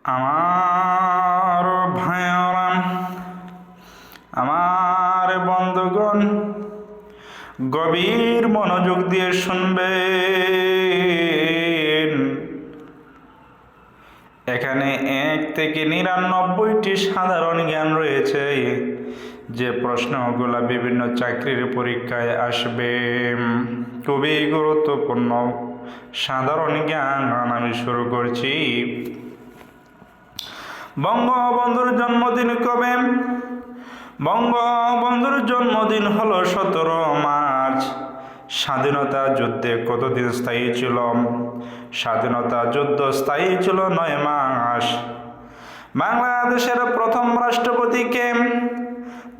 আমার ভাইয়েরা, আমার বন্ধুগণ, গভীর মনোযোগ দিয়ে শুনবেন। এখানে 1 থেকে 99টি সাধারণ জ্ঞান রয়েছে, যে প্রশ্নগুলো বিভিন্ন চাকরির পরীক্ষায় আসবে। খুবই গুরুত্বপূর্ণ সাধারণ জ্ঞান আমি শুরু করছি। বঙ্গবন্ধুর জন্মদিন কবে? বঙ্গবন্ধুর জন্মদিন হলো 17 মার্চ। স্বাধীনতা যুদ্ধে কতদিন স্থায়ী ছিল? স্বাধীনতা যুদ্ধ স্থায়ী ছিল 9 মাস। বাংলাদেশের প্রথম রাষ্ট্রপতি কে?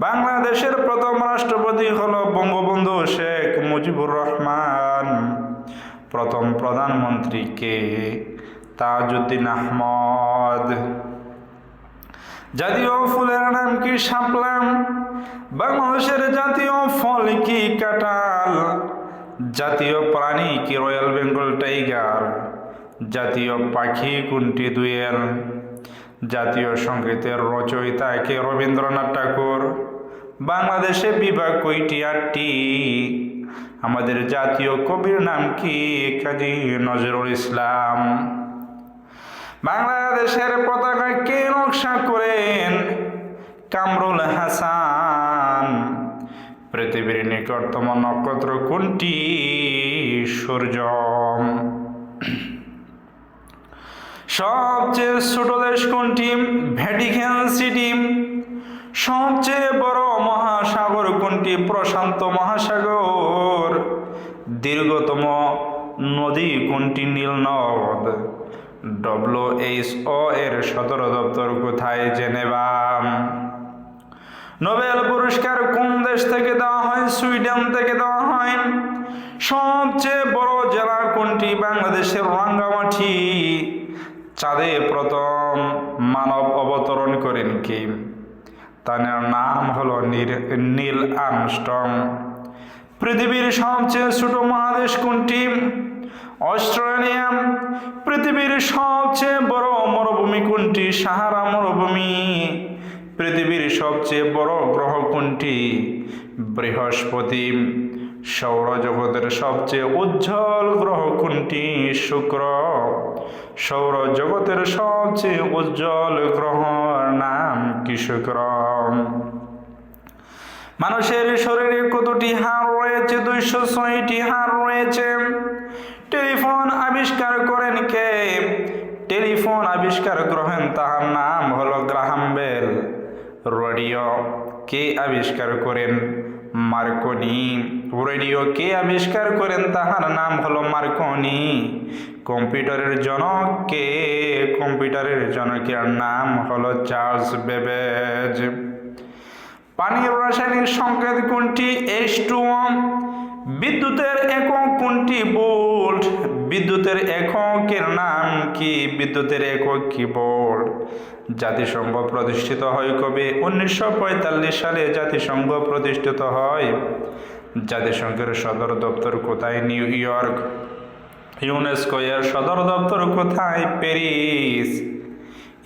বাংলাদেশের প্রথম রাষ্ট্রপতি হলো বঙ্গবন্ধু শেখ মুজিবুর রহমান। প্রথম প্রধানমন্ত্রী কে? তাজউদ্দিন আহমদ। জাতীয় ফুলের নাম কি? শাপলা। বাংলাদেশের জাতীয় ফল কি? কাঁঠাল। জাতীয় প্রাণী কি? Royal Bengal tiger. জাতীয় পাখি কোনটি? দোয়েল। জাতীয় সঙ্গীতের রচয়িতা কে? রবীন্দ্রনাথ ঠাকুর। বাংলাদেশে বিভাগ কয়টি? 8টি। আমাদের জাতীয় কবির নাম কি? কাজী নজরুল ইসলাম। বাংলাদেশের পতাকা কে নকশা করেন? কামরুল হাসান। পৃথিবীর নিকটতম নক্ষত্র কোনটি? সূর্য। সবচেয়ে ছোট দেশ কোনটি? Vatican city. সবচেয়ে বড় মহাসাগর কোনটি? প্রশান্ত মহাসাগর। দীর্ঘতম নদী কোনটি? নীল নদ। WHO এর সদর দপ্তর কোথায়? জেনেভা। নোবেল পুরস্কার কোন দেশ থেকে দেওয়া হয়? সুইডেন থেকে দেওয়া হয়। সবচেয়ে বড় জেলা কোনটি? বাংলাদেশের রাঙ্গামাটি। চাঁদে প্রথম মানব অবতরণ করেন কে? তার নাম হলো নীল আর্মস্ট্রং। পৃথিবীর সবচেয়ে ছোট মহাদেশ কোনটি? অস্ট্রেলিয়া। পৃথিবীর সবচেয়ে বড় মরুভূমি কোনটি? সাহারা মরুভূমি। পৃথিবীর সবচেয়ে বড় গ্রহ কোনটি? বৃহস্পতি। সৌরজগতের সবচেয়ে উজ্জ্বল গ্রহ কোনটি? শুক্র। সৌরজগতের সবচেয়ে উজ্জ্বল গ্রহর নাম কি? শুক্র। মানুষের শরীরে কতটি হাড় রয়েছে? 206টি হাড় রয়েছে। টেলিফোন আবিষ্কার করেন কে? টেলিফোন আবিষ্কার করেন, তাহার নাম হলো গ্রাহাম বেল। রেডিও কে আবিষ্কার করেন? মার্কনি। রেডিও কে আবিষ্কার করেন? তাহার নাম হলো মার্কনি। কম্পিউটারের জনক কে? কম্পিউটারের জনকের নাম হলো চার্লস বেবেজ। পানির রাসায়নিক সংকেত কোনটি? H2O। বিদ্যুতের একক কোনটি? ভোল্ট। বিদ্যুতের এককের নাম কি? বিদ্যুতের একক কি? ভোল্ট। জাতিসংঘ প্রতিষ্ঠিত হয় কবে? 1945 সালে জাতিসংঘ প্রতিষ্ঠিত হয়। জাতিসংঘের সদর দপ্তর কোথায়? New York. ইউনেস্কো এর সদর দপ্তর কোথায়? প্যারিস।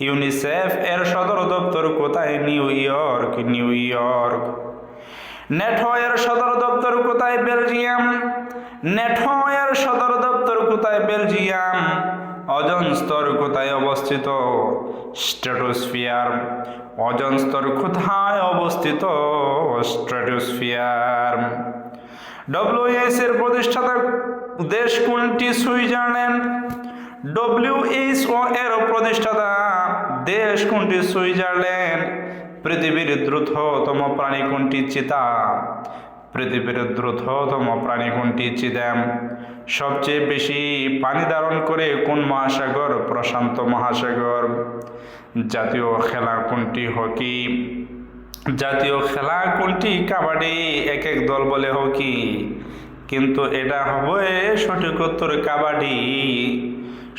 ইউনিসেফ এর সদর দপ্তর কোথায়? New York. New York. NATO এর সদর দপ্তর কোথায়? বেলজিয়াম। নেটো এর সদর দপ্তর কোথায়? বেলজিয়াম। ওজোন স্তর কোথায় অবস্থিত? স্ট্র্যাটোস্ফিয়ার। ওজোন স্তর কোথায় অবস্থিত? স্ট্র্যাটোস্ফিয়ার। WHO এর প্রতিষ্ঠাতা দেশ কোনটি? সুইজারল্যান্ড। WHO এর প্রতিষ্ঠাতা দেশ কোনটি? সুইজারল্যান্ড। পৃথিবীর দ্রুততম প্রাণী কোনটি? চিতা। পৃথিবীর দ্রুততম প্রাণী কোনটি? চিতা। সবচেয়ে বেশি পানি ধারণ করে কোন মহাসাগর? প্রশান্ত মহাসাগর। জাতীয় খেলা কোনটি? হকি। জাতীয় খেলা কোনটি? কাবাডি। এক এক দল বলে হকি, কিন্তু এটা হবে সঠিক উত্তর কাবাডি।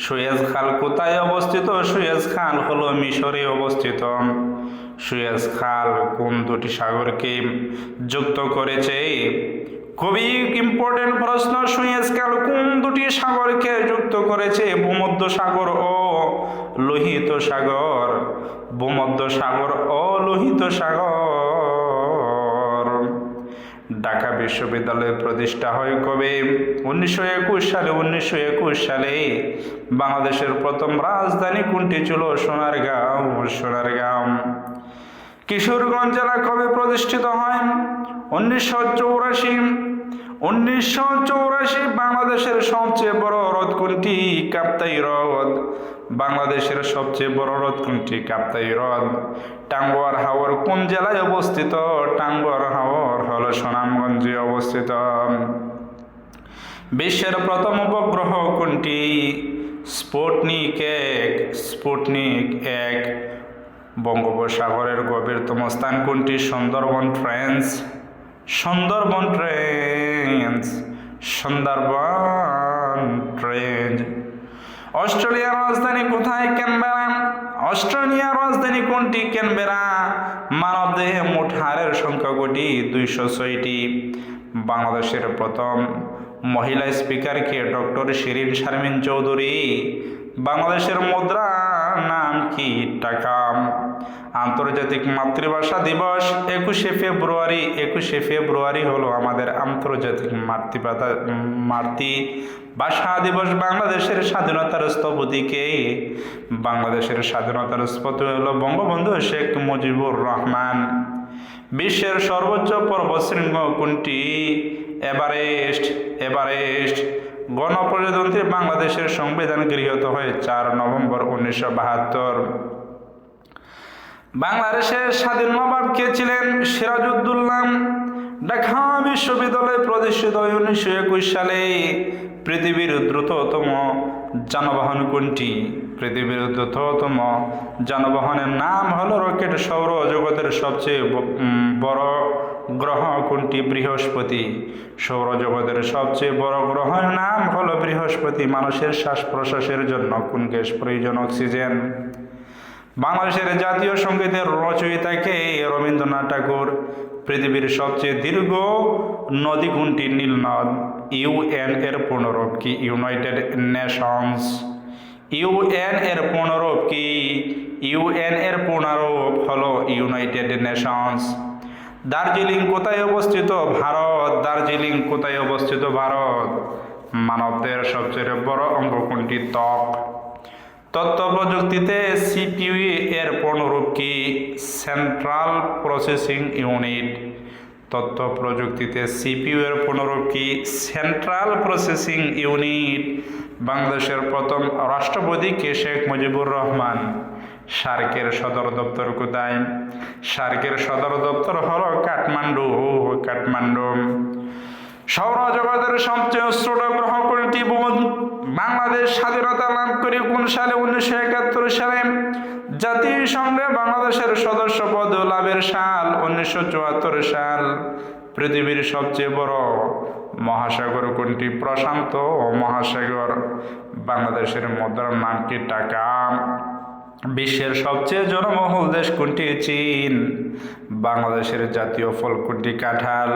সুয়েজ খাল কোথায় অবস্থিত? সুয়েজ খাল হলো মিশরে অবস্থিত। সুয়েজ খাল কোন দুটি সাগরকে যুক্ত করেছে? খুবই ইম্পর্টেন্ট প্রশ্ন। সুয়েজ খাল কোন দুটি সাগরকে যুক্ত করেছে? ভূমধ্য সাগর ও লোহিত সাগর। ভূমধ্য সাগর ও লোহিত সাগর। ঢাকা বিশ্ববিদ্যালয় প্রতিষ্ঠা হয় কবে? 1921 সালে। 1921 সালে। বাংলাদেশের প্রথম রাজধানী কোনটি ছিল? সোনারগাঁও। সোনারগাঁও। কিশোরগঞ্জ জেলা কবে প্রতিষ্ঠিত হয়? 1984। 1984। বাংলাদেশের সবচেয়ে বড় হ্রদ কোনটি? কাপ্তাই হ্রদ। বাংলাদেশের সবচেয়ে বড় হ্রদ কোনটি? কাপ্তাই হ্রদ। টাঙ্গুয়ার হাওর কোন জেলায় অবস্থিত? টাঙ্গুয়ার হাওর হল সুনামগঞ্জে অবস্থিত। বিশ্বের প্রথম উপগ্রহ কোনটি? স্পুটনিক 1। স্পুটনিক 1। বঙ্গোপসাগরের গভীরতম স্থান কোনটি? Sundarban trench. Sundarban trench. Sundarban trench. অস্ট্রেলিয়ার রাজধানী কোথায়? ক্যানবেরা। অস্ট্রেলিয়ার রাজধানী কোনটি? ক্যানবেরা। মানবদেহে মোট হাড়ের সংখ্যা কটি? 206টি। বাংলাদেশের প্রথম মহিলা স্পিকার কে? ডক্টর শিরিন শারমিন চৌধুরী। বাংলাদেশের মুদ্রার নাম কি? টাকা। আন্তর্জাতিক মাতৃভাষা দিবস 21শে ফেব্রুয়ারি। 21শে ফেব্রুয়ারি হলো আমাদের আন্তর্জাতিক মাতৃভাষা দিবস। বাংলাদেশের স্বাধীনতার স্থপতি কে? বাংলাদেশের স্বাধীনতার স্থপতি হলো বঙ্গবন্ধু শেখ মুজিবুর রহমান। বিশ্বের সর্বোচ্চ পর্বতশৃঙ্গ কোনটি? এভারেস্ট। এভারেস্ট। গণপ্রজাতন্ত্রী বাংলাদেশের সংবিধান গৃহীত হয় 4 নভেম্বর 1972। বাংলাদেশের স্বাধীন নবাব কে ছিলেন? সিরাজউদ্দৌলা। ঢাকা বিশ্ববিদ্যালয় প্রতিষ্ঠিত হয় 1921 সালে। পৃথিবীর দ্রুততম যানবাহন কোনটি? পৃথিবীর দ্রুততম যানবাহনের নাম হলো রকেট। সৌরজগতের সবচেয়ে বড় গ্রহ কোনটি? বৃহস্পতি। সৌরজগতের সবচেয়ে বড় গ্রহের নাম হলো বৃহস্পতি। মানুষের শ্বাস প্রশ্বাসের জন্য কোন গ্যাস প্রয়োজন? অক্সিজেন। বাংলাদেশের জাতীয় সঙ্গীতের রচয়িতা কে? রবীন্দ্রনাথ ঠাকুর। পৃথিবীর সবচেয়ে দীর্ঘ নদী কোনটি? নীল নদ। ইউএন এর পূর্ণরূপ কি? United Nations. ইউএন এর পূর্ণরূপ কি? ইউএন এর পূর্ণরূপ হলো ইউনাইটেড নেশনস। দার্জিলিং কোথায় অবস্থিত? ভারত। দার্জিলিং কোথায় অবস্থিত? ভারত। মানবদেহের সবচেয়ে বড় অঙ্গ কোনটি? ত্বক। তথ্য প্রযুক্তিতে সিপিইউ এর পূর্ণরূপ কি? Central processing unit. তথ্য প্রযুক্তিতে সিপিইউ এর পূর্ণরূপ কি? Central processing unit. বাংলাদেশের প্রথম রাষ্ট্রপতি কে? শেখ মুজিবুর রহমান। সার্কের সদর দপ্তর কোথায়? সার্কের সদর দপ্তর হলো কাঠমান্ডু। কাঠমান্ডু। সৌরজগতের সবচেয়ে ছোট গ্রহ কোনটি? বাংলাদেশ স্বাধীনতা লাভ করে কোন সালে? 1971 সালে। জাতিসংঘে বাংলাদেশের সদস্যপদ লাভের সাল? 1974 সাল। পৃথিবীর সবচেয়ে বড় মহাসাগর কোনটি? প্রশান্ত মহাসাগর। বাংলাদেশের মুদ্রার নাম কি? টাকা। বিশ্বের সবচেয়ে জনবহুল দেশ কোনটি? চীন। বাংলাদেশের জাতীয় ফল কোনটি? কাঁঠাল।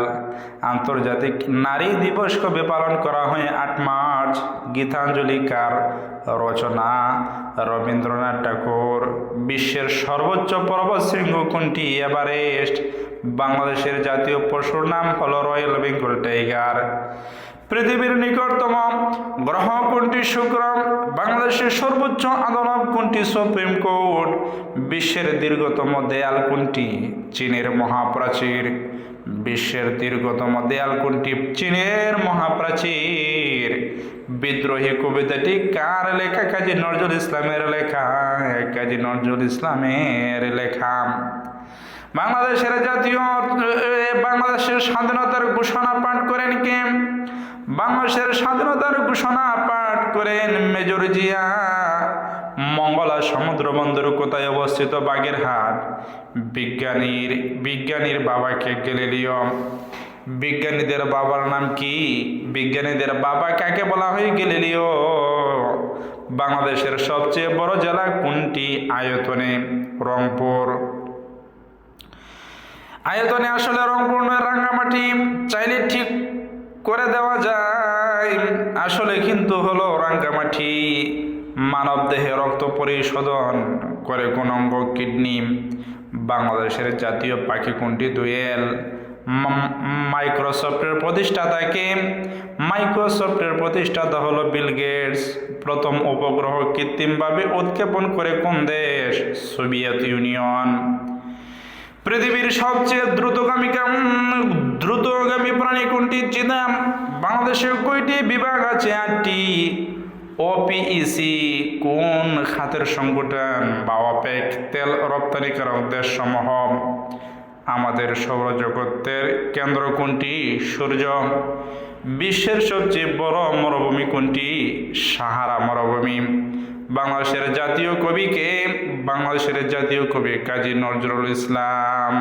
আন্তর্জাতিক নারী দিবস কবে পালন করা হয়? 8 মার্চ। গীতাঞ্জলি কার রচনা? রবীন্দ্রনাথ ঠাকুর। বিশ্বের সর্বোচ্চ পর্বতশৃঙ্গ কোনটি? এভারেস্ট। বাংলাদেশের জাতীয় পশুর নাম হলো রয়্যাল বেঙ্গল টাইগার। পৃথিবীর নিকটতম গ্রহ কোনটি? শুক্র। বাংলাদেশের সর্বোচ্চ আদালত কোনটি? Supreme court. বিশ্বের দীর্ঘতম দেয়াল কোনটি? চীনের মহাপ্রাচীর। বিশ্বের দীর্ঘতম দেয়াল কোনটি? চীনের মহাপ্রাচীর। বিদ্রোহী কবিতাটি কার লেখা? কাজী নজরুল ইসলামের লেখা। কাজী নজরুল ইসলামের লেখা। বাংলাদেশের স্বাধীনতার ঘোষণা পাঠ করেন কে? বাংলাদেশের স্বাধীনতার ঘোষণা পাঠ করেন মেজর জিয়া। মঙ্গলা সমুদ্র বন্দর কোথায় অবস্থিত? বাগেরহাট। বিজ্ঞানীর বাবাকে? গ্যালিলিও। বিজ্ঞানীদের বাবার নাম কি? বিজ্ঞানীদের বাবা কাকে বলা হয়? গ্যালিলিও। বাংলাদেশের সবচেয়ে বড় জেলা কোনটি আয়তনে? রংপুর। আয়তনে আসলে রংপুর নয়, রাঙ্গামাটি। চাইলে ঠিক করে দেওয়া যায়। আসলে কিন্তু হলো রাঙ্গামাটি মানব দেহে রক্ত পরিশোধন করে কোন অঙ্গ? কিডনি। বাংলাদেশের জাতীয় পাখি কোনটি? দোয়েল। মাইক্রোসফটের প্রতিষ্ঠাতা কে? মাইক্রোসফটের প্রতিষ্ঠাতা হলো বিল গেটস। প্রথম উপগ্রহ কৃত্রিমভাবে উৎক্ষেপণ করে কোন দেশ? Soviet union. পৃথিবীর সবচেয়ে দ্রুতগামী প্রাণী কোনটি? চিতা। বাংলাদেশে কয়টি বিভাগ আছে? 8টি। ওপিইসি কোন খাতের সংগঠন? বা ওপেক। তেল রপ্তানিকারক দেশসমূহ। আমাদের সৌরজগতের কেন্দ্র কোনটি? সূর্য। বিশ্বের সবচেয়ে বড় মরুভূমি কোনটি? সাহারা মরুভূমি। বাংলাদেশের জাতীয় কবি কে? বাংলাদেশের জাতীয় কবি কাজী নজরুল ইসলাম।